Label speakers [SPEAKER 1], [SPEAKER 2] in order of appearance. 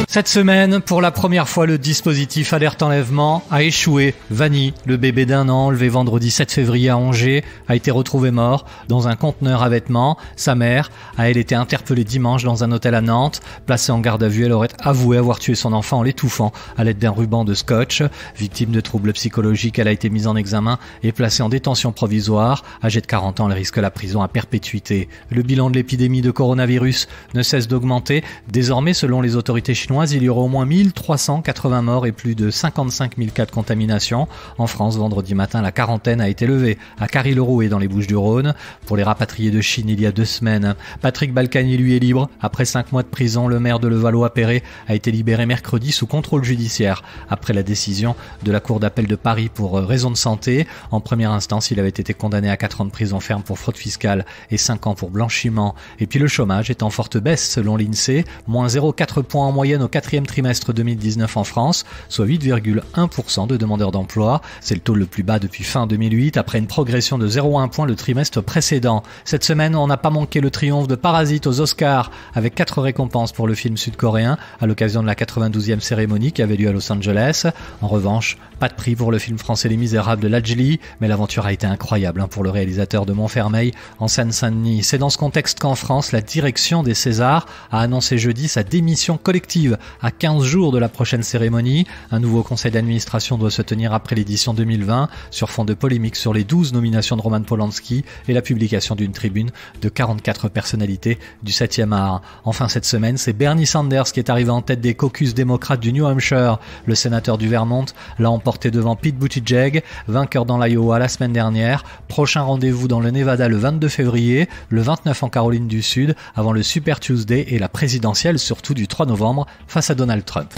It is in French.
[SPEAKER 1] Cette semaine, pour la première fois, le dispositif alerte enlèvement a échoué. Vanny, le bébé d'1 an, enlevé vendredi 7 février à Angers, a été retrouvé mort dans un conteneur à vêtements. Sa mère a, elle, été interpellée dimanche dans un hôtel à Nantes. Placée en garde à vue, elle aurait avoué avoir tué son enfant en l'étouffant à l'aide d'un ruban de scotch. Victime de troubles psychologiques, elle a été mise en examen et placée en détention provisoire. Âgée de 40 ans, elle risque la prison à perpétuité. Le bilan de l'épidémie de coronavirus ne cesse d'augmenter. Désormais, selon les autorités chinoises, il y aura au moins 1380 morts et plus de 55 000 cas de contamination. En France, vendredi matin, la quarantaine a été levée à Carry-le-Rouet dans les Bouches-du-Rhône. Pour les rapatriés de Chine il y a 2 semaines, Patrick Balkany, lui, est libre. Après 5 mois de prison, le maire de Levallois-Perret a été libéré mercredi sous contrôle judiciaire après la décision de la Cour d'appel de Paris pour raison de santé. En première instance, il avait été condamné à 4 ans de prison ferme pour fraude fiscale et 5 ans pour blanchiment. Et puis le chômage est en forte baisse selon l'INSEE, moins 0,4 points en moyenne au 4e trimestre 2019 en France, soit 8,1% de demandeurs d'emploi. C'est le taux le plus bas depuis fin 2008, après une progression de 0,1 point le trimestre précédent. Cette semaine, on n'a pas manqué le triomphe de Parasite aux Oscars, avec 4 récompenses pour le film sud-coréen, à l'occasion de la 92e cérémonie qui avait lieu à Los Angeles. En revanche, pas de prix pour le film français Les Misérables de Lajli, mais l'aventure a été incroyable pour le réalisateur de Montfermeil, en Seine-Saint-Denis. C'est dans ce contexte qu'en France, la direction des Césars a annoncé jeudi sa démission collective à 15 jours de la prochaine cérémonie. Un nouveau conseil d'administration doit se tenir après l'édition 2020, sur fond de polémique sur les 12 nominations de Roman Polanski et la publication d'une tribune de 44 personnalités du 7e art. Enfin, cette semaine, c'est Bernie Sanders qui est arrivé en tête des caucus démocrates du New Hampshire. Le sénateur du Vermont l'a emporté devant Pete Buttigieg, vainqueur dans l'Iowa la semaine dernière. Prochain rendez-vous dans le Nevada le 22 février, le 29 en Caroline du Sud, avant le Super Tuesday et la présidentielle surtout du 3 novembre face à Donald Trump.